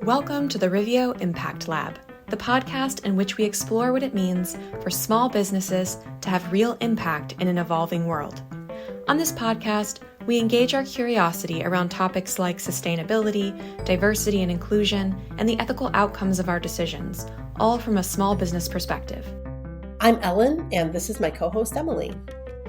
Welcome to the Riveo Impact Lab, the podcast in which we explore what it means for small businesses to have real impact in an evolving world. On this podcast, we engage our curiosity around topics like sustainability, diversity and inclusion, and the ethical outcomes of our decisions, all from a small business perspective. I'm Ellen, and this is my co-host, Emily.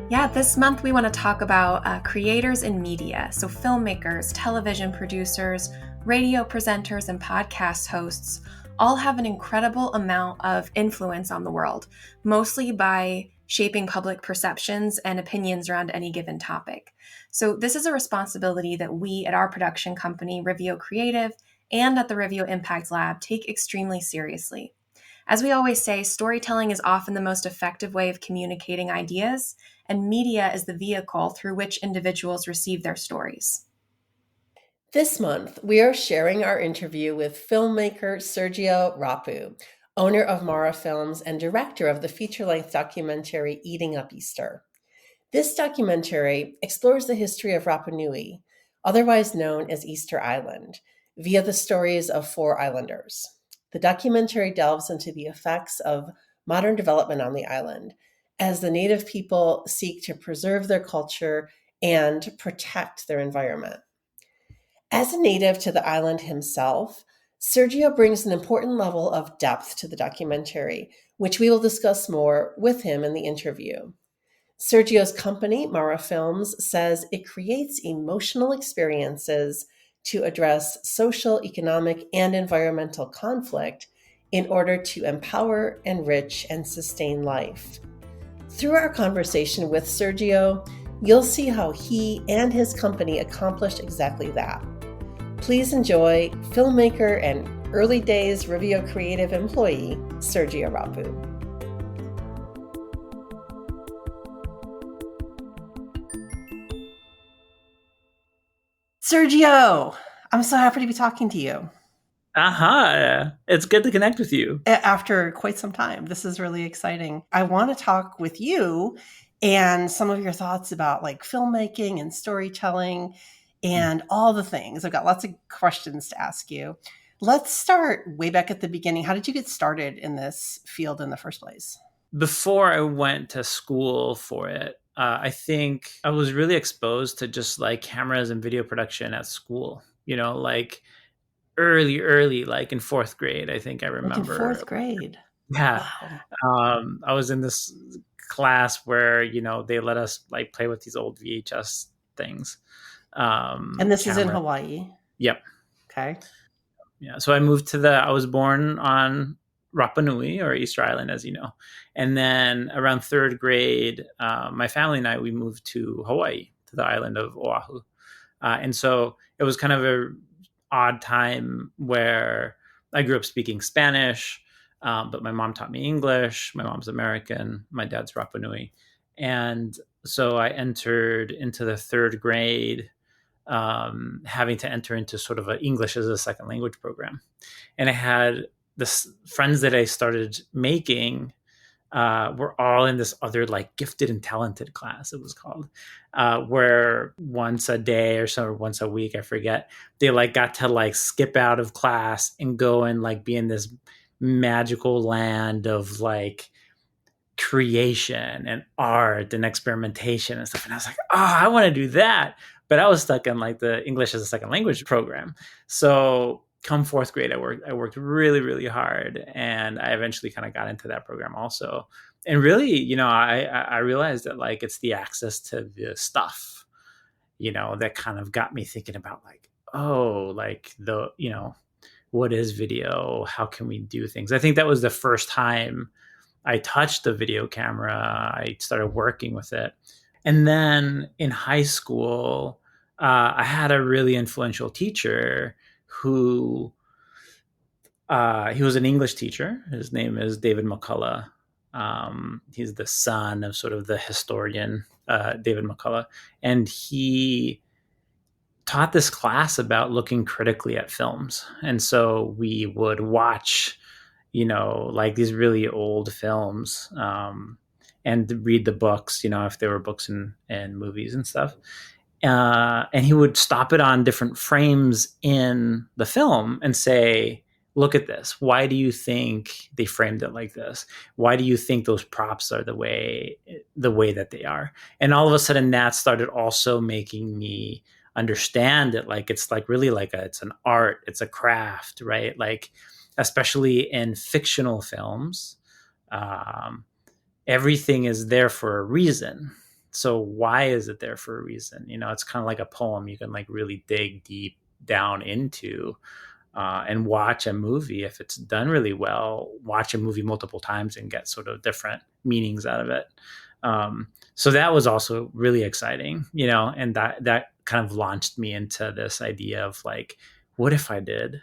Yeah, this month we want to talk about creators in media, so filmmakers, television producers, radio presenters, and podcast hosts all have an incredible amount of influence on the world, mostly by shaping public perceptions and opinions around any given topic. So this is a responsibility that we at our production company, Riveo Creative, and at the Riveo Impact Lab take extremely seriously. As we always say, storytelling is often the most effective way of communicating ideas, and media is the vehicle through which individuals receive their stories. This month, we are sharing our interview with filmmaker Sergio Rapu, owner of Mara Films and director of the feature-length documentary Eating Up Easter. This documentary explores the history of Rapa Nui, otherwise known as Easter Island, via the stories of 4 islanders. The documentary delves into the effects of modern development on the island as the native people seek to preserve their culture and protect their environment. As a native to the island himself, Sergio brings an important level of depth to the documentary, which we will discuss more with him in the interview. Sergio's company, Mara Films, says it creates emotional experiences to address social, economic, and environmental conflict in order to empower, enrich, and sustain life. Through our conversation with Sergio, you'll see how he and his company accomplished exactly that. Please enjoy filmmaker and early days Riveo Creative employee, Sergio Rapu. Sergio, I'm so happy to be talking to you. It's good to connect with you. After quite some time. This is really exciting. I want to talk with you and some of your thoughts about like filmmaking and storytelling and all the things. I've got lots of questions to ask you. Let's start way back at the beginning. How did you get started in this field in the first place? Before I went to school for it, I think I was really exposed to just like cameras and video production at school, like early, like in 4th grade, I think I remember. Like in 4th grade? Yeah. Wow. I was in this class where, they let us like play with these old VHS things. And this is in Hawaii? Yep. Okay. Yeah. So I was born on Rapa Nui, or Easter Island, as you know. And then around 3rd grade, my family and I, we moved to Hawaii, to the island of Oahu. And so it was kind of a odd time where I grew up speaking Spanish, but my mom taught me English. My mom's American. My dad's Rapa Nui. And so I entered into the 3rd grade, having to enter into sort of an English as a second language program. And I had this friends that I started making were all in this other like gifted and talented class, it was called, where once a day or once a week, I forget, they like got to like skip out of class and go and like be in this magical land of like creation and art and experimentation and stuff. And I was like, I want to do that. But I was stuck in like the English as a second language program. So come 4th grade, I worked really, really hard. And I eventually kind of got into that program also. And really, I realized that like, it's the access to the stuff, that kind of got me thinking about like, what is video? How can we do things? I think that was the first time I touched the video camera. I started working with it. And then in high school, I had a really influential teacher who, he was an English teacher. His name is David McCullough. He's the son of sort of the historian, David McCullough. And he taught this class about looking critically at films. And so we would watch, like these really old films, and read the books, if there were books and movies and stuff. And he would stop it on different frames in the film and say, look at this. Why do you think they framed it like this? Why do you think those props are the way that they are? And all of a sudden that started also making me understand it. Like, it's like really like it's an art, it's a craft, right? Like, especially in fictional films, um, everything is there for a reason. So why is it there for a reason? It's kind of like a poem you can like really dig deep down into, and watch a movie. If it's done really well, watch a movie multiple times and get sort of different meanings out of it. So that was also really exciting, and that kind of launched me into this idea of like, what if I did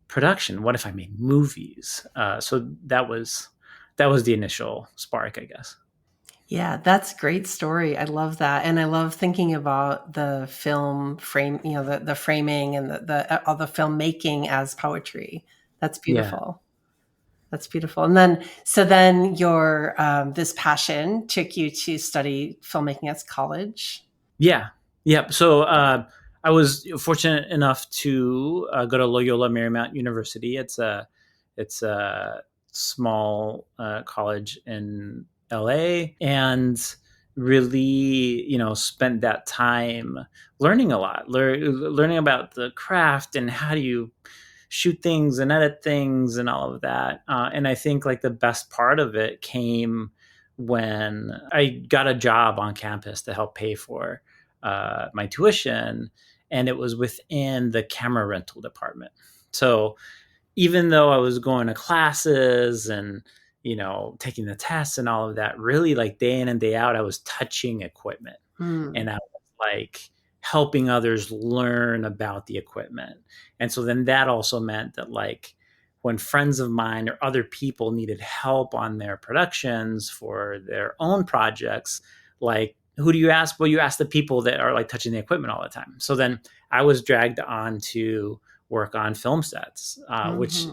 production? What if I made movies? So that was the initial spark, I guess. Yeah, that's a great story. I love that. And I love thinking about the film frame, the framing and all the filmmaking as poetry. That's Yeah. beautiful. That's beautiful. And then your this passion took you to study filmmaking at college. Yeah. Yep. So I was fortunate enough to go to Loyola Marymount University. It's a small college in LA, and really, spent that time learning a lot, learning about the craft and how do you shoot things and edit things and all of that. And I think like the best part of it came when I got a job on campus to help pay for my tuition, and it was within the camera rental department. So even though I was going to classes and taking the tests and all of that, really like day in and day out, I was touching equipment, Hmm. and I was like helping others learn about the equipment. And so then that also meant that like when friends of mine or other people needed help on their productions for their own projects, like who do you ask? Well, you ask the people that are like touching the equipment all the time. So then I was dragged on to work on film sets, which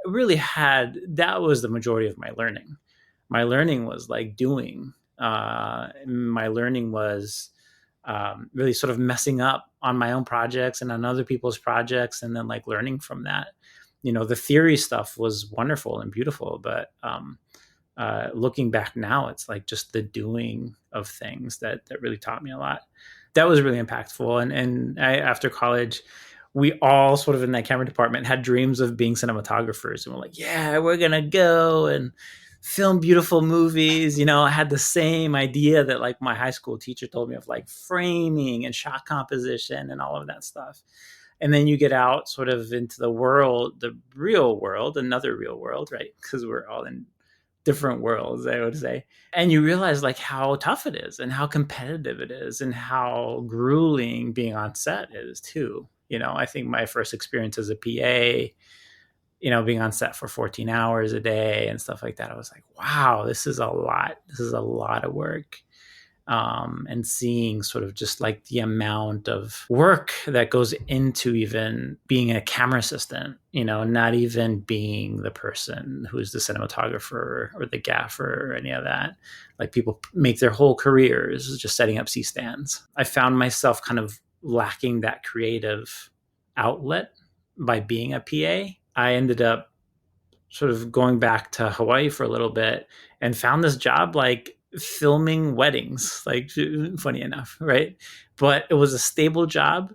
Mm-hmm. really that was the majority of my learning. My learning was like doing. My learning was really sort of messing up on my own projects and on other people's projects, and then like learning from that. The theory stuff was wonderful and beautiful, but looking back now, it's like just the doing of things that really taught me a lot. That was really impactful. And after college, we all sort of in that camera department had dreams of being cinematographers, and we're like, yeah, we're gonna go and film beautiful movies. I had the same idea that like my high school teacher told me of like framing and shot composition and all of that stuff. And then you get out sort of into the world, the real world, another real world, right? Because we're all in different worlds, I would say. And you realize like how tough it is and how competitive it is and how grueling being on set is too. I think my first experience as a PA, being on set for 14 hours a day and stuff like that, I was like, wow, this is a lot. This is a lot of work. And seeing sort of just like the amount of work that goes into even being a camera assistant, not even being the person who's the cinematographer or the gaffer or any of that. Like people make their whole careers just setting up C-stands. I found myself kind of lacking that creative outlet by being a PA. I ended up sort of going back to Hawaii for a little bit and found this job like filming weddings, like funny enough, right? But it was a stable job.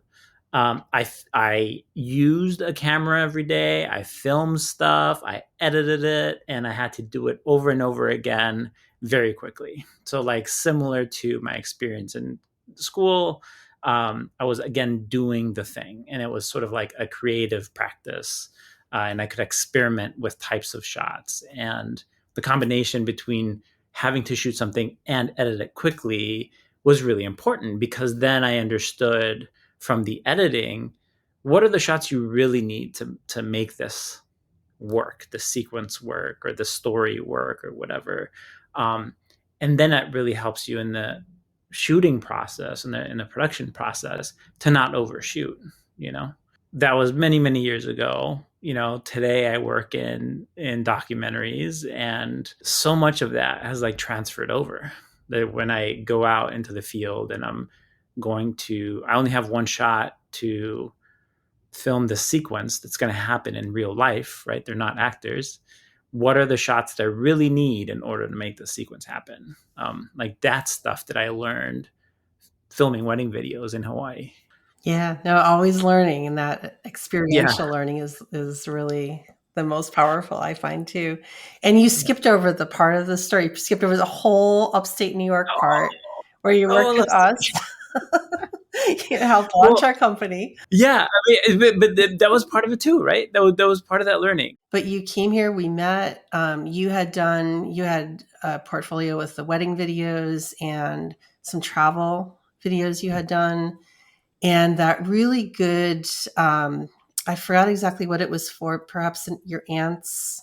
I used a camera every day. I filmed stuff. I edited it, and I had to do it over and over again very quickly. So like similar to my experience in school, I was again doing the thing, and it was sort of like a creative practice, and I could experiment with types of shots. And the combination between having to shoot something and edit it quickly was really important, because then I understood from the editing what are the shots you really need to make this work, the sequence work or the story work or whatever. And then it really helps you in the shooting process and in the production process to not overshoot. you know that was many, many years ago. Today I work in documentaries, and so much of that has like transferred over. That when I go out into the field and I'm I only have one shot to film the sequence that's going to happen in real life, right? They're not actors. What are the shots that I really need in order to make the sequence happen? Like that stuff that I learned filming wedding videos in Hawaii. Yeah, no, always learning, and that Yeah. experiential learning is really the most powerful, I find too. And you skipped over the part of the story. You skipped over the whole upstate New York part where you Oh, worked with let's. us. You helped launch Well, our company. yeah. I mean, but that was part of it too, right? That was part of that learning. But you came here, we met. You had a portfolio with the wedding videos and some travel videos you had done. And that really good, I forgot exactly what it was for, perhaps your aunt's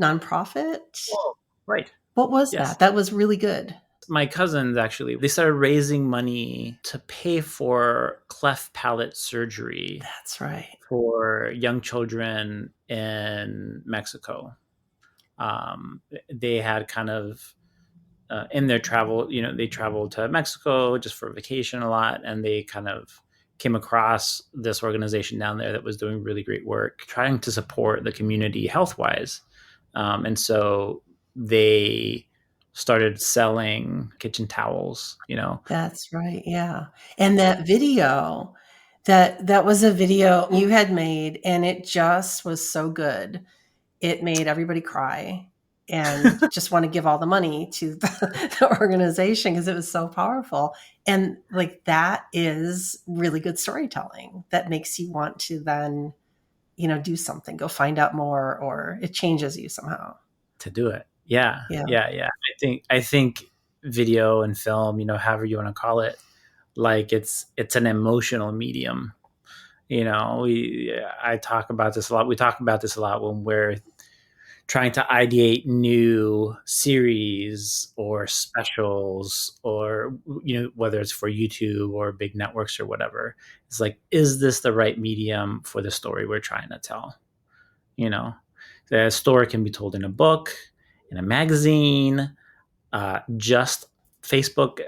nonprofit. Oh, right. What was Yes. that? That was really good. My cousins actually, they started raising money to pay for cleft palate surgery That's right. for young children in Mexico. They had kind of in their travel, they traveled to Mexico just for vacation a lot, and they kind of came across this organization down there that was doing really great work, trying to support the community health wise. And so they started selling kitchen towels. That's right. Yeah. And that video, that was a video you had made, and it just was so good. It made everybody cry and just want to give all the money to the organization because it was so powerful. And like that is really good storytelling that makes you want to then, do something, go find out more, or it changes you somehow. To do it. Yeah. Yeah. Yeah. I think video and film, however you want to call it, like it's an emotional medium. I talk about this a lot. We talk about this a lot when we're trying to ideate new series or specials, or whether it's for YouTube or big networks or whatever. It's like, is this the right medium for the story we're trying to tell? The story can be told in a book, in a magazine, just Facebook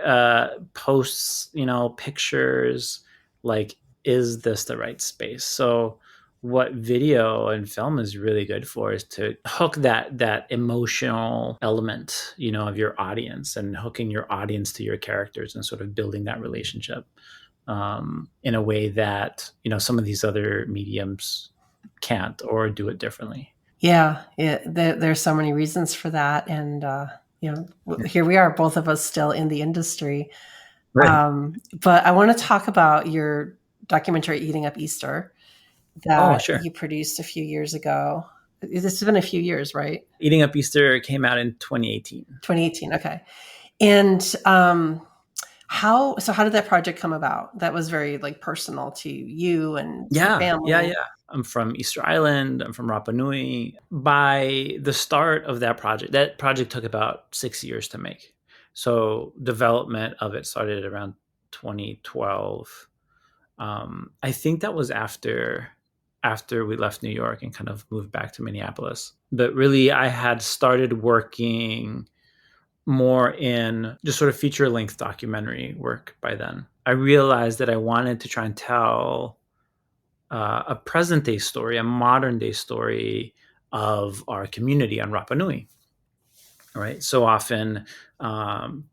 posts, pictures. Like, is this the right space? So what video and film is really good for is to hook that emotional element, of your audience, and hooking your audience to your characters and sort of building that relationship in a way that, some of these other mediums can't, or do it differently. Yeah. There's so many reasons for that. And, here we are, both of us still in the industry. Right. But I want to talk about your documentary, Eating Up Easter, Oh, that sure. you produced a few years ago. This has been a few years, right? Eating Up Easter came out in 2018. 2018. Okay. And how did that project come about? That was very like personal to you and your family. Yeah. I'm from Easter Island. I'm from Rapa Nui. By the start of that project took about 6 years to make. So development of it started around 2012. I think that was after we left New York and kind of moved back to Minneapolis. But really, I had started working more in just sort of feature-length documentary work by then. I realized that I wanted to try and tell a present-day story, a modern-day story of our community on Rapa Nui. Right. So often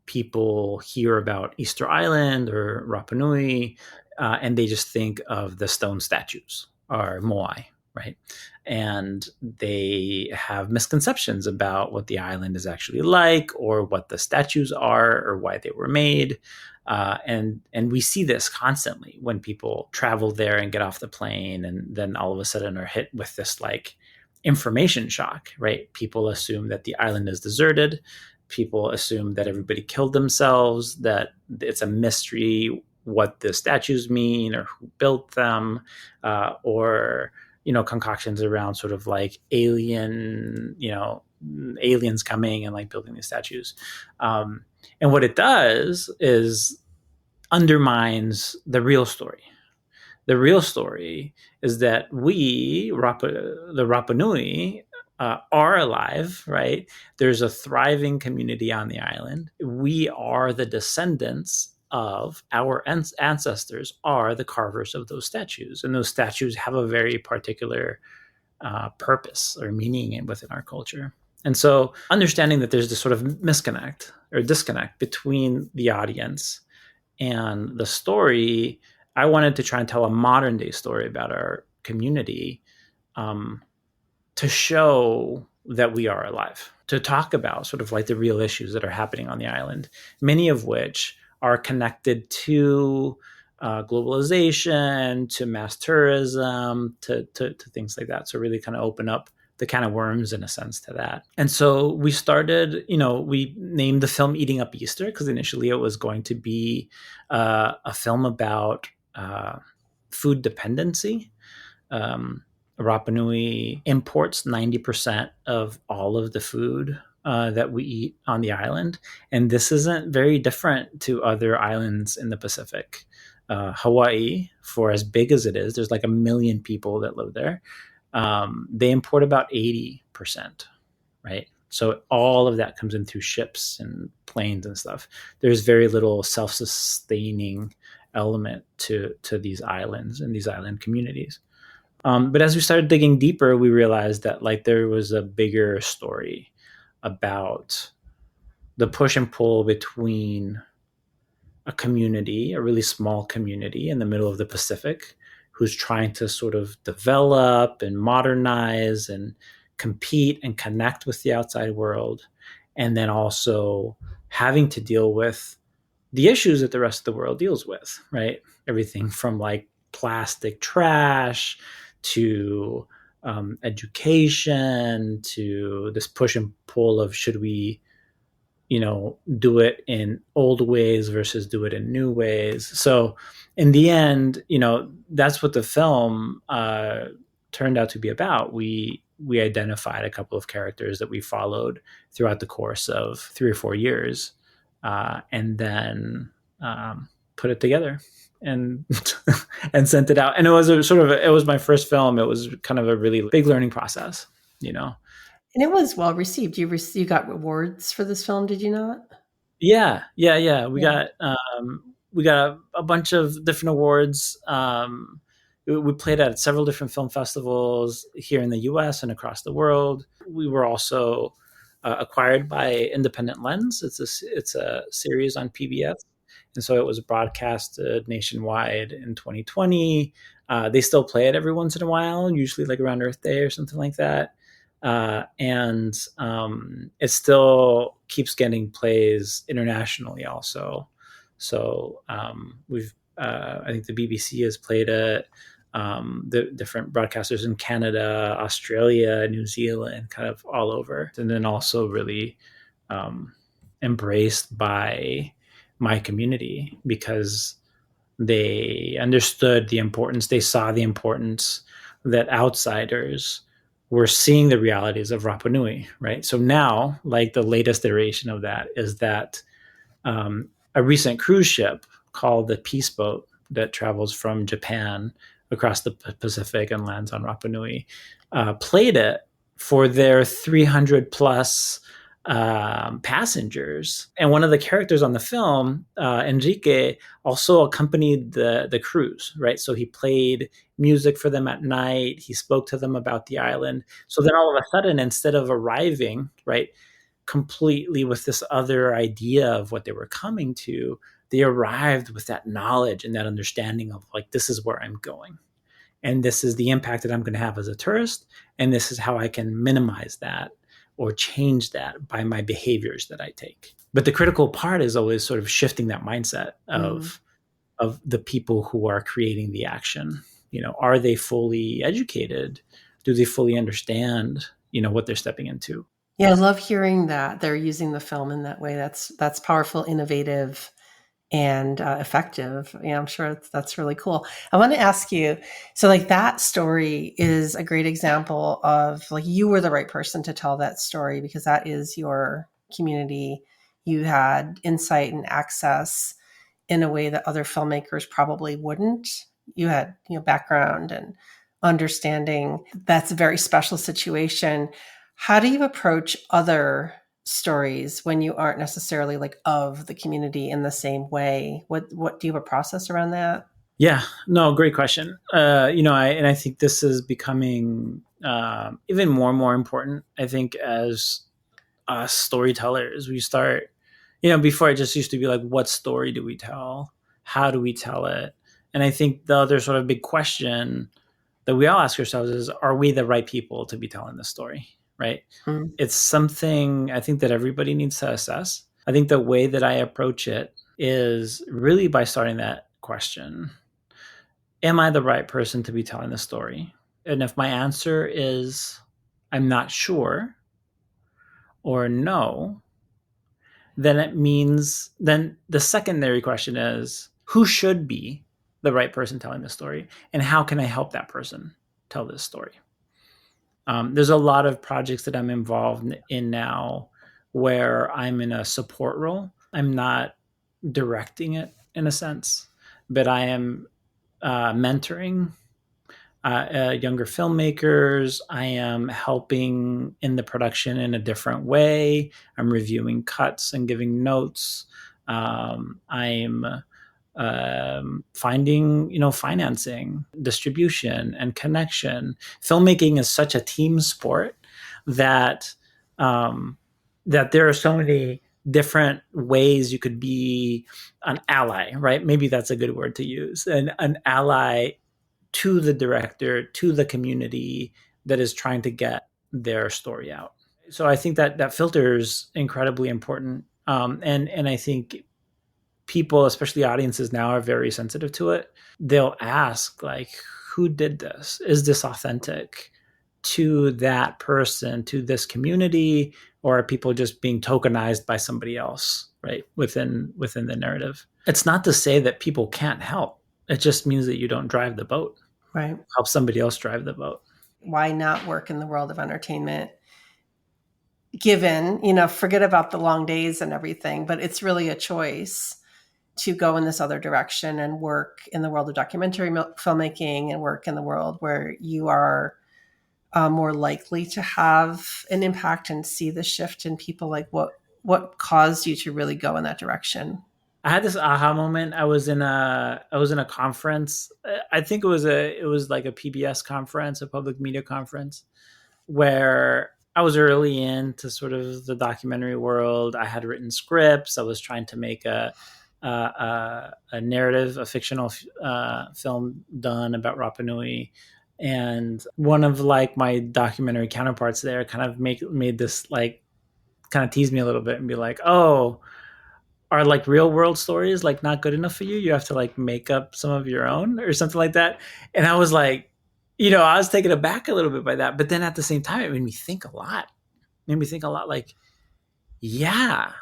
people hear about Easter Island or Rapa Nui, and they just think of the stone statues or moai, right? And they have misconceptions about what the island is actually like, or what the statues are, or why they were made. And we see this constantly when people travel there and get off the plane, and then all of a sudden are hit with this like information shock, right? People assume that the island is deserted. People assume that everybody killed themselves, that it's a mystery what the statues mean or who built them, or, concoctions around sort of like aliens coming and like building these statues. And what it does is undermines the real story. The real story is that we, the Rapa Nui, are alive, right? There's a thriving community on the island. We are the descendants of our ancestors are the carvers of those statues, and those statues have a very particular purpose or meaning within our culture. And so understanding that there's this sort of misconnect or disconnect between the audience and the story, I wanted to try and tell a modern day story about our community, to show that we are alive, to talk about sort of like the real issues that are happening on the island, many of which are connected to globalization, to mass tourism, to things like that. So really kind of open up the kind of worms in a sense to that. And so we started, we named the film Eating Up Easter because initially it was going to be a film about food dependency. Rapa Nui imports 90% of all of the food that we eat on the island. And this isn't very different to other islands in the Pacific. Hawaii, for as big as it is, there's like 1 million people that live there. They import about 80%, right? So all of that comes in through ships and planes and stuff. There's very little self-sustaining element to these islands and these island communities. But as we started digging deeper, we realized that like there was a bigger story about the push and pull between a community, a really small community in the middle of the Pacific, who's trying to sort of develop and modernize and compete and connect with the outside world, and then also having to deal with the issues that the rest of the world deals with, right? Everything from like plastic trash to education, to this push and pull of should we, do it in old ways versus do it in new ways. So in the end, that's what the film turned out to be about. We identified a couple of characters that we followed throughout the course of 3 or 4 years, and then put it together and and sent it out. And it was it was my first film. It was kind of a really big learning process, And it was well received. You got awards for this film, did you not? Yeah. We got a bunch of different awards. We played at several different film festivals here in the U.S. and across the world. We were also acquired by Independent Lens. It's a series on PBS, and so it was broadcasted nationwide in 2020. They still play it every once in a while, usually like around Earth Day or something like that. And it still keeps getting plays internationally also. So we've I think the BBC has played it, the different broadcasters in Canada, Australia, New Zealand, kind of all over. And then also really embraced by my community because they understood the importance. They saw the importance that outsiders were seeing the realities of Rapa Nui, right? So now, like the latest iteration of that is that a recent cruise ship called the Peace Boat that travels from Japan across the Pacific and lands on Rapa Nui played it for their 300 plus passengers. And one of the characters on the film, Enrique, also accompanied the cruise, right? So he played music for them at night. He spoke to them about the island. So then all of a sudden, instead of arriving, right, completely with this other idea of what they were coming to, they arrived with that knowledge and that understanding of like, this is where I'm going. And this is the impact that I'm going to have as a tourist. And this is how I can minimize that or change that by my behaviors that I take. But the critical part is always sort of shifting that mindset of the people who are creating the action. Are they fully educated? Do they fully understand, what they're stepping into? Yeah, I love hearing that they're using the film in that way. That's powerful, innovative, and effective. I'm sure that's really cool. I want to ask you, so like that story is a great example of like you were the right person to tell that story because that is your community. You had insight and access in a way that other filmmakers probably wouldn't. You had background and understanding. That's a very special situation. How do you approach other stories when you aren't necessarily like of the community in the same way? What do you have a process around that? Yeah, no, great question. I think this is becoming even more and more important. I think as us storytellers, we start, before it just used to be like, what story do we tell? How do we tell it? And I think the other sort of big question that we all ask ourselves is, are we the right people to be telling this story? Right? Mm. It's something I think that everybody needs to assess. I think the way that I approach it is really by starting that question. Am I the right person to be telling the story? And if my answer is I'm not sure or no, then it means then the secondary question is who should be the right person telling the story and how can I help that person tell this story? There's a lot of projects that I'm involved in now where I'm in a support role. I'm not directing it in a sense, but I am mentoring younger filmmakers. I am helping in the production in a different way. I'm reviewing cuts and giving notes. I'm finding, financing, distribution, and connection. Filmmaking is such a team sport that that there are so many different ways you could be an ally, right? Maybe that's a good word to use. An ally to the director, to the community that is trying to get their story out. So I think that that filter is incredibly important. And I think people, especially audiences now, are very sensitive to it. They'll ask, like, who did this? Is this authentic to that person, to this community, or are people just being tokenized by somebody else, right? Within the narrative. It's not to say that people can't help. It just means that you don't drive the boat. Right. Help somebody else drive the boat. Why not work in the world of entertainment? Given, forget about the long days and everything, but it's really a choice to go in this other direction and work in the world of documentary filmmaking and work in the world where you are more likely to have an impact and see the shift in people. Like what caused you to really go in that direction? I had this aha moment. I was in a conference. I think it was like a PBS conference, a public media conference, where I was early into sort of the documentary world. I had written scripts. I was trying to make a narrative, a fictional film done about Rapa Nui. And one of like my documentary counterparts there kind of made this like kind of tease me a little bit and be like, oh, are like real world stories like not good enough for you? You have to like make up some of your own or something like that. And I was like, I was taken aback a little bit by that. But then at the same time, it made me think a lot. It made me think a lot like, yeah,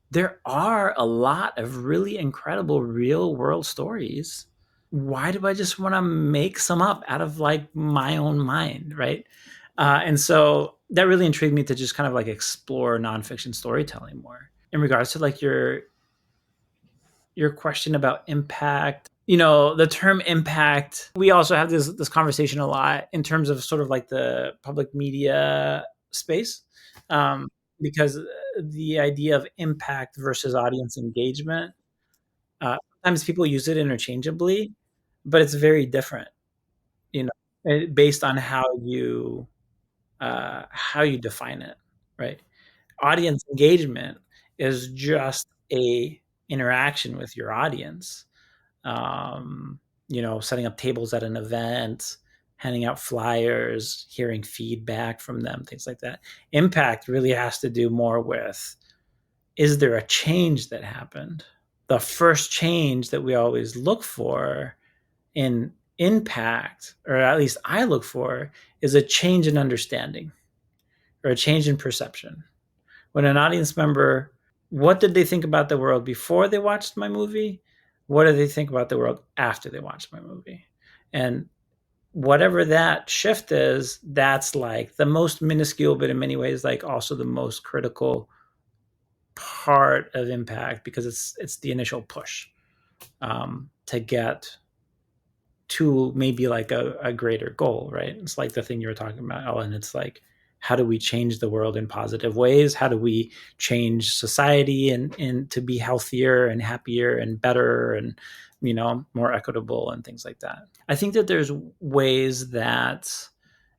there are a lot of really incredible real world stories. Why do I just want to make some up out of like my own mind? Right. And so that really intrigued me to just kind of like explore nonfiction storytelling more in regards to like your question about impact. The term impact, we also have this conversation a lot in terms of sort of like the public media space, because the idea of impact versus audience engagement, sometimes people use it interchangeably, but it's very different, based on how you define it, right? Audience engagement is just a interaction with your audience, setting up tables at an event, handing out flyers, hearing feedback from them, things like that. Impact really has to do more with, is there a change that happened? The first change that we always look for in impact, or at least I look for, is a change in understanding or a change in perception. When an audience member, what did they think about the world before they watched my movie? What do they think about the world after they watched my movie? And whatever that shift is, that's like the most minuscule, but in many ways, like also the most critical part of impact, because it's the initial push, to get to maybe like a greater goal, right? It's like the thing you were talking about, Ellen. It's like how do we change the world in positive ways? How do we change society and to be healthier and happier and better and, more equitable and things like that. I think that there's ways that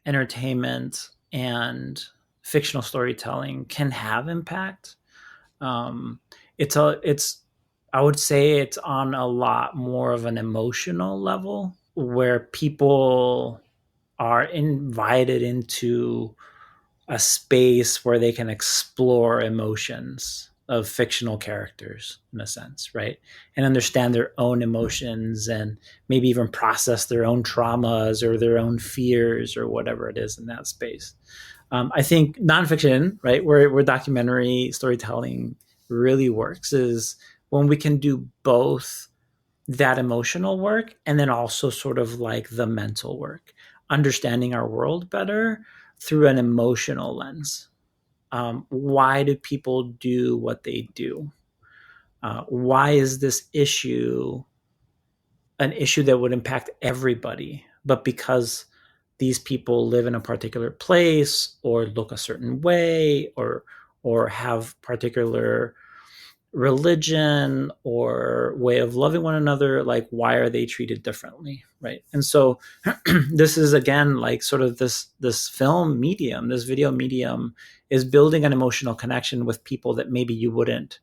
entertainment and fictional storytelling can have impact. It's I would say it's on a lot more of an emotional level where people are invited into a space where they can explore emotions of fictional characters in a sense, right? And understand their own emotions and maybe even process their own traumas or their own fears or whatever it is in that space. I think nonfiction, right, where documentary storytelling really works is when we can do both that emotional work and then also sort of like the mental work, understanding our world better through an emotional lens. Why do people do what they do? Why is this issue an issue that would impact everybody? But because these people live in a particular place or look a certain way or have particular religion or way of loving one another, like why are they treated differently, right? And so this is again like sort of this film medium, this video medium is building an emotional connection with people that maybe you wouldn't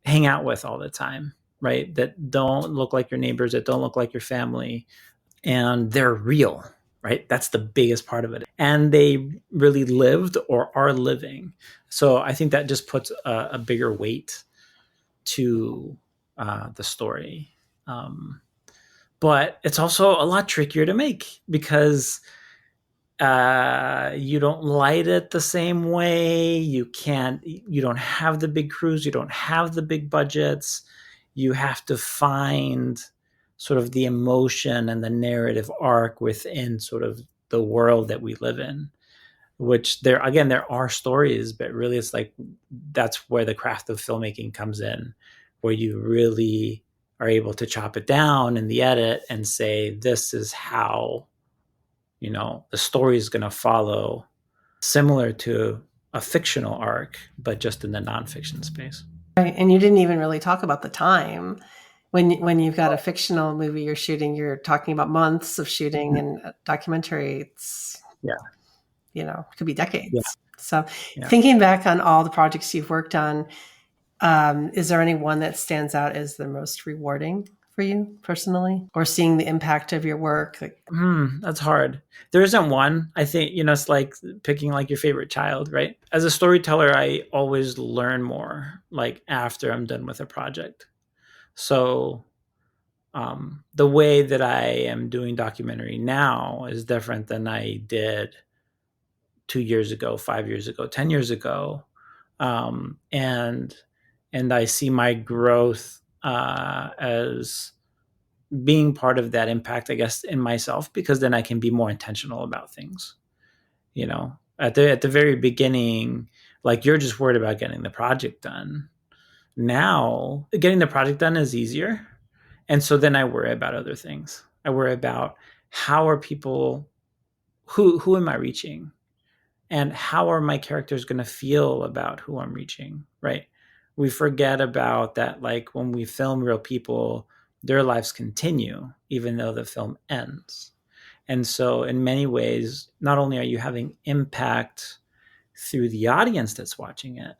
hang out with all the time, right? That don't look like your neighbors, that don't look like your family, and they're real, right? That's the biggest part of it. And they really lived or are living. So I think that just puts a bigger weight to the story. But it's also a lot trickier to make because you don't light it the same way. You don't have the big crews. You don't have the big budgets. You have to find sort of the emotion and the narrative arc within sort of the world that we live in, which there are stories, but really it's like that's where the craft of filmmaking comes in, where you really are able to chop it down in the edit and say, this is how, the story is going to follow, similar to a fictional arc, but just in the nonfiction space. Right. And you didn't even really talk about the time. When you've got a fictional movie you're shooting, you're talking about months of shooting, and a documentary, it's, it could be decades. Yeah. So thinking back on all the projects you've worked on, is there any one that stands out as the most rewarding for you personally, or seeing the impact of your work? That's hard. There isn't one. I think, it's like picking like your favorite child, right? As a storyteller, I always learn more like after I'm done with a project. So the way that I am doing documentary now is different than I did 2 years ago, 5 years ago, 10 years ago. And I see my growth as being part of that impact, I guess, in myself, because then I can be more intentional about things. At the very beginning, like you're just worried about getting the project done. Now, getting the project done is easier. And so then I worry about other things. I worry about how are people, who am I reaching? And how are my characters going to feel about who I'm reaching, right? We forget about that, like when we film real people, their lives continue even though the film ends. And so in many ways, not only are you having impact through the audience that's watching it,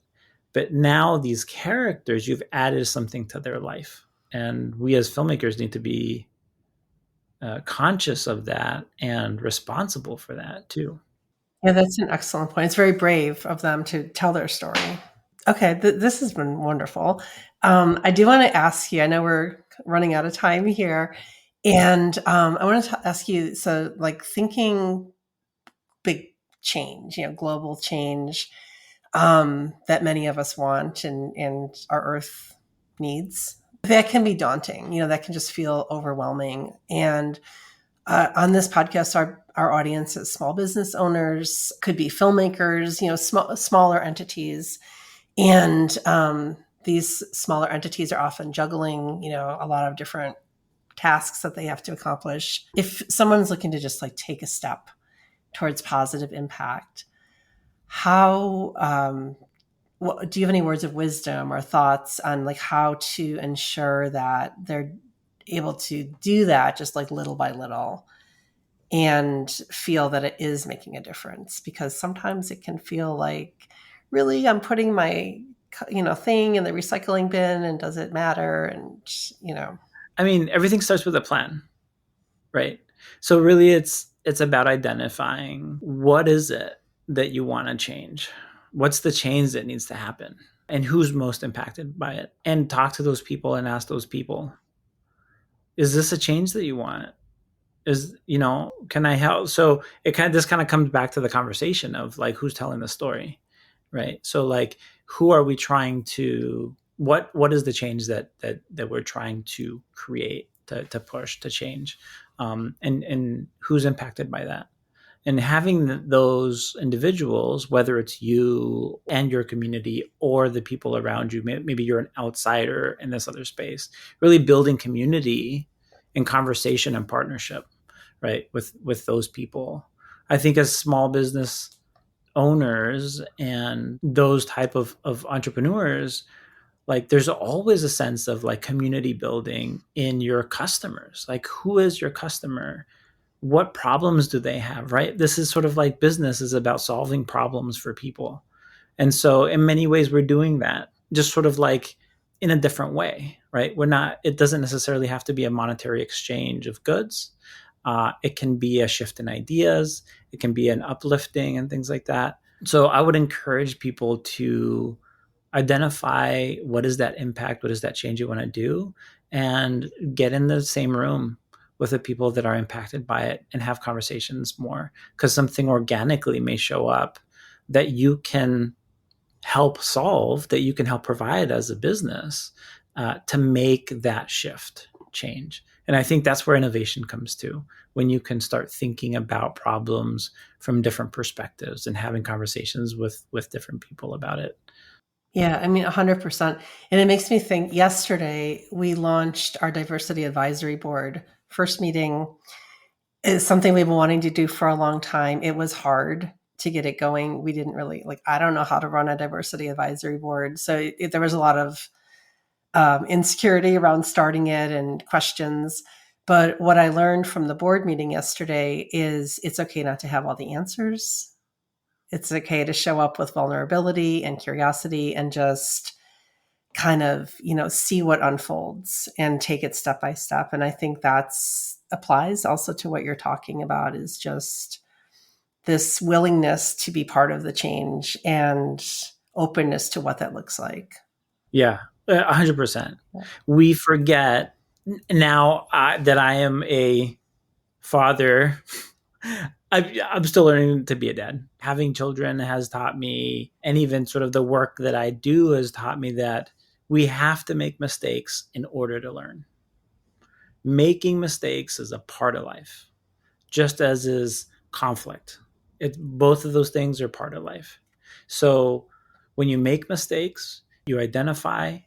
but now these characters, you've added something to their life. And we as filmmakers need to be conscious of that and responsible for that too. Yeah, that's an excellent point. It's very brave of them to tell their story. Okay, this has been wonderful. I do want to ask you, I know we're running out of time here, and I want to ask you, so like thinking big change, global change, that many of us want and our Earth needs, that can be daunting. That can just feel overwhelming. And on this podcast, our audience is small business owners, could be filmmakers, smaller entities. And these smaller entities are often juggling, a lot of different tasks that they have to accomplish. If someone's looking to just like take a step towards positive impact, How do you have any words of wisdom or thoughts on like how to ensure that they're able to do that just like little by little and feel that it is making a difference? Because sometimes it can feel like, really, I'm putting my thing in the recycling bin, and does it matter? And I mean, everything starts with a plan, right? So really it's about identifying what is it that you want to change? What's the change that needs to happen? And who's most impacted by it? And talk to those people and ask those people, is this a change that you want? Can I help? So this kind of comes back to the conversation of like, who's telling the story, right? So like, who are we trying to, what is the change that we're trying to create, to push, to change, and who's impacted by that? And having those individuals, whether it's you and your community or the people around you, maybe you're an outsider in this other space, really building community and conversation and partnership, right, with those people. I think as small business owners and those type of entrepreneurs, like there's always a sense of like community building in your customers. Like, who is your customer? What problems do they have, right? This is sort of like business is about solving problems for people. And so in many ways we're doing that, just sort of like in a different way, right? It doesn't necessarily have to be a monetary exchange of goods. It can be a shift in ideas. It can be an uplifting and things like that. So I would encourage people to identify what is that impact, what is that change you want to do, and get in the same room with the people that are impacted by it and have conversations more, because something organically may show up that you can help solve, that you can help provide as a business, to make that shift change. And I think that's where innovation comes to, when you can start thinking about problems from different perspectives and having conversations with different people about it. Yeah, I mean, 100%. And it makes me think, yesterday we launched our diversity advisory board. First meeting is something we've been wanting to do for a long time. It was hard to get it going. We didn't really I don't know how to run a diversity advisory board. So there was a lot of insecurity around starting it and questions. But what I learned from the board meeting yesterday is it's okay not to have all the answers. It's okay to show up with vulnerability and curiosity and just kind of, see what unfolds and take it step by step. And I think that's applies also to what you're talking about, is just this willingness to be part of the change and openness to what that looks like. Yeah, 100%. We forget now that I am a father. I'm still learning to be a dad. Having children has taught me, and even sort of the work that I do has taught me, that we have to make mistakes in order to learn. Making mistakes is a part of life, just as is conflict. Both of those things are part of life. So when you make mistakes, you identify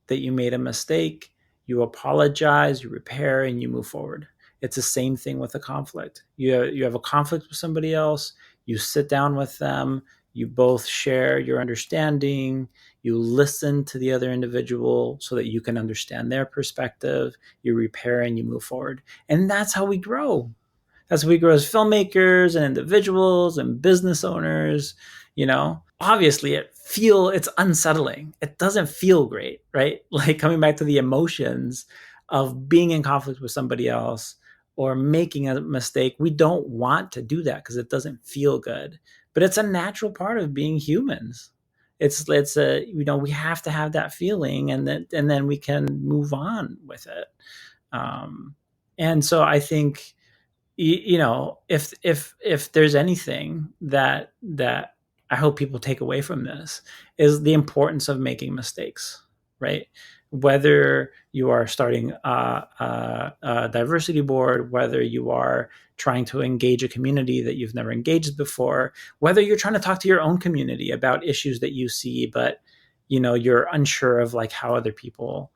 that you made a mistake, you apologize, you repair, and you move forward. It's the same thing with a conflict. You have a conflict with somebody else, you sit down with them, you both share your understanding, you listen to the other individual so that you can understand their perspective, you repair, and you move forward. And that's how we grow. As we grow as filmmakers and individuals and business owners, obviously it's unsettling. It doesn't feel great, right? Like coming back to the emotions of being in conflict with somebody else or making a mistake. We don't want to do that because it doesn't feel good, but it's a natural part of being humans. We have to have that feeling, and then we can move on with it. And so I think, if there's anything that I hope people take away from this, is the importance of making mistakes, right? Whether you are starting a diversity board, whether you are trying to engage a community that you've never engaged before, whether you're trying to talk to your own community about issues that you see, but you're unsure of like how other people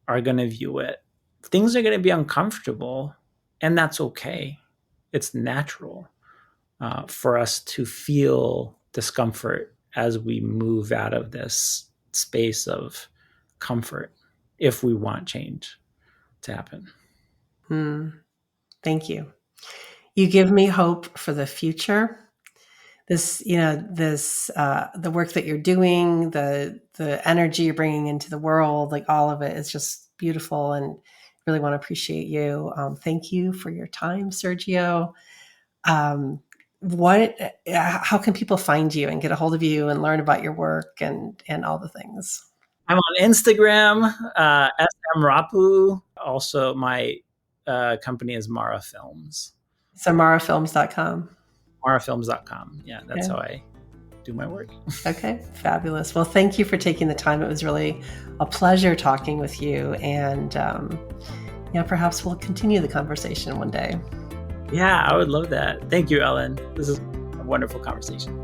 are going to view it. Things are going to be uncomfortable, and that's okay. It's natural for us to feel discomfort as we move out of this space of comfort if we want change to happen. Thank you. You give me hope for the future. The work that you're doing, the energy you're bringing into the world, like all of it is just beautiful, and really want to appreciate you. Thank you for your time, Sergio. How can people find you and get a hold of you and learn about your work and all the things? I'm on Instagram, SM Rapu. Also, my company is Mara Films. So marafilms.com. marafilms.com. Yeah, that's how I do my work. Okay, fabulous. Well, thank you for taking the time. It was really a pleasure talking with you. And perhaps we'll continue the conversation one day. Yeah, I would love that. Thank you, Ellen. This is a wonderful conversation.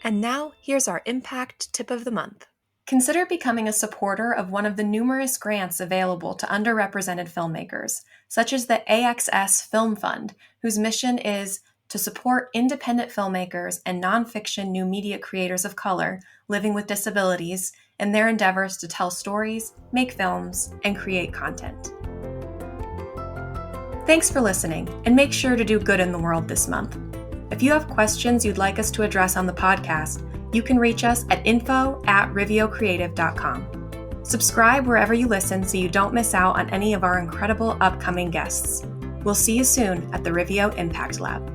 And now, here's our Impact Tip of the Month. Consider becoming a supporter of one of the numerous grants available to underrepresented filmmakers, such as the AXS Film Fund, whose mission is to support independent filmmakers and nonfiction new media creators of color living with disabilities in their endeavors to tell stories, make films, and create content. Thanks for listening, and make sure to do good in the world this month. If you have questions you'd like us to address on the podcast, you can reach us at info@riveocreative.com. Subscribe wherever you listen so you don't miss out on any of our incredible upcoming guests. We'll see you soon at the Riveo Impact Lab.